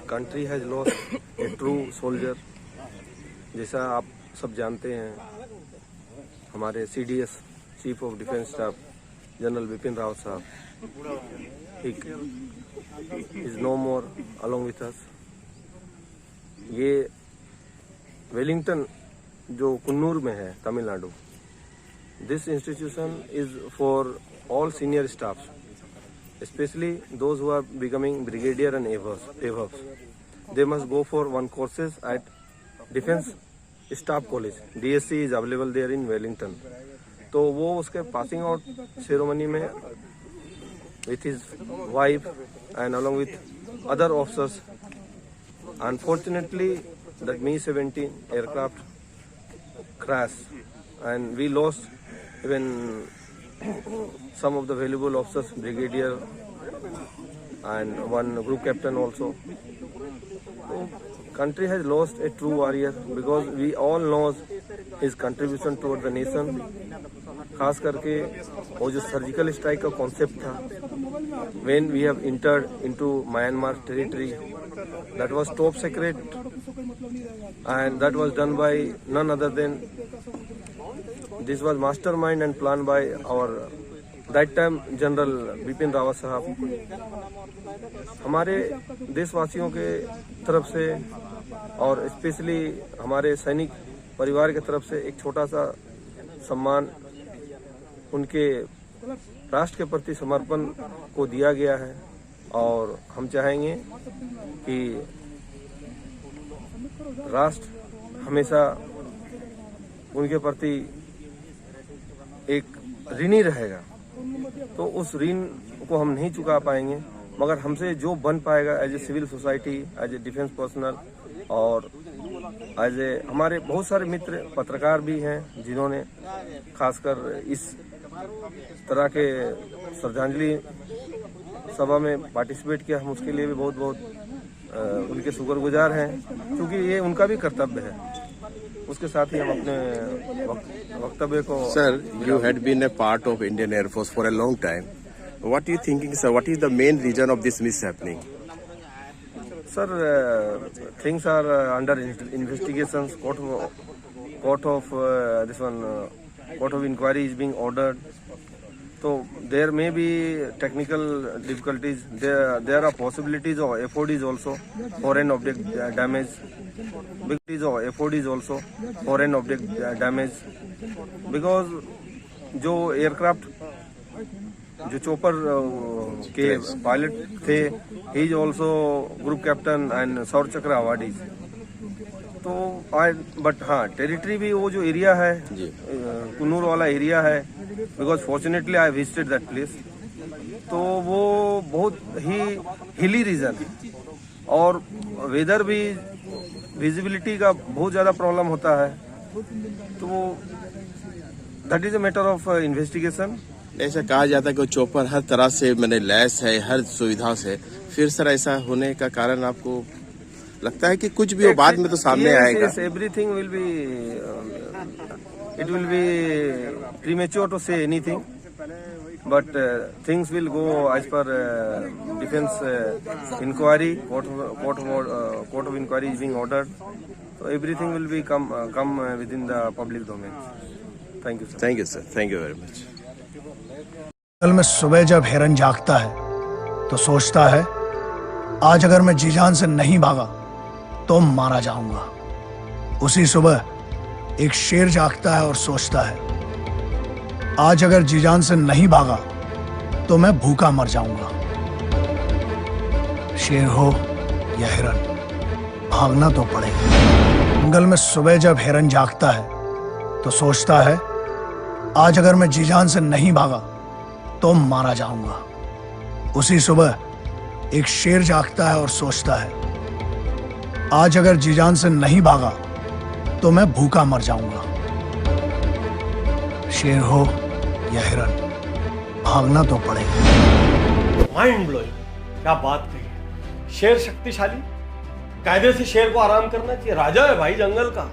Country has lost a true soldier. जैसा आप सब जानते हैं, हमारे CDS chief of defence staff general Bipin Rawat साहब is no more along with us. ये वेलिंगटन जो कुन्नूर में है Tamil Nadu, this institution is for all senior staffs, especially those who are becoming brigadier and AVOS. They must go for one courses at Defense Staff College. DSC is available there in Wellington. तो वो उसके passing out ceremony में with his wife and along with other officers, unfortunately that Mi-17 aircraft crashed and we lost even some of the valuable officers, brigadier and one group captain also. So, country has lost a true warrior because we all know his contribution toward the nation. खास करके वो जो surgical strike का concept था, when we have entered into Myanmar territory, that was top secret and that was done by none other than, this was mastermind and planned by our that time general Bipin Rawat साहब। हमारे देशवासियों के तरफ से और specially हमारे सैनिक परिवार की तरफ से एक छोटा सा सम्मान उनके राष्ट्र के प्रति समर्पण को दिया गया है और हम चाहेंगे कि राष्ट्र हमेशा उनके प्रति एक ऋणी रहेगा। तो उस ऋण को हम नहीं चुका पाएंगे, मगर हमसे जो बन पाएगा as a civil society, as a defence personnel और एज ए हमारे बहुत सारे मित्र पत्रकार भी हैं जिन्होंने खासकर इस तरह के श्रद्धांजलि सभा में पार्टिसिपेट किया। हम उसके लिए भी बहुत बहुत उनके शुक्रगुजार हैं, क्योंकि ये उनका भी कर्तव्य है। उसके साथ ही हम अपने वक्तव्य को sir, you had been a part of Indian air force for a long time What are you thinking, sir? What is the main reason of this mishappening? Sir, things are under investigations. Court of inquiry is being ordered. So there may be technical difficulties. There are possibilities of FODs also, foreign object damage. FODs also, foreign object damage. Because जो aircraft जो chopper के pilot थे, he is also group captain and सौर चक्र awardees. तो but हाँ, territory भी वो जो एरिया है, कुन्नूर वाला एरिया है, because fortunately I visited that place. तो वो बहुत ही हिली रीजन है और वेदर भी विजिबिलिटी का बहुत ज़्यादा प्रॉब्लम होता है. तो that is a matter of investigation. ऐसा कहा जाता है कि चॉपर हर तरह से मैंने लैस है, हर सुविधा से. फिर सर ऐसा होने का कारण आपको लगता है कि कुछ भी हो बाद में तो सामने आएगा? Everything will be, it will be premature to say anything, but things will go as per defence inquiry. Court of inquiry is being ordered. So everything will be come within the public domain. Thank you, sir. Thank you, sir. Thank you very much. कल में सुबह जब हिरन जागता है तो सोचता है, आज अगर मैं जी जान से नहीं भागा तो मारा जाऊंगा. उसी सुबह एक शेर जागता है और सोचता है, आज अगर जी जान से नहीं भागा तो मैं भूखा मर जाऊंगा. शेर हो या हिरन, भागना तो पड़ेगा. जंगल में सुबह जब हिरन जागता है तो सोचता है, आज अगर मैं जी जान से नहीं भागा तो मारा जाऊंगा. उसी सुबह एक शेर जागता है और सोचता है, आज अगर जी जान से नहीं भागा तो मैं भूखा मर जाऊंगा. शेर हो या हिरन, भागना तो पड़ेगा. माइंड ब्लोइंग, क्या बात कही. शेर शक्तिशाली, कायदे से शेर को आराम करना चाहिए. राजा है भाई जंगल का.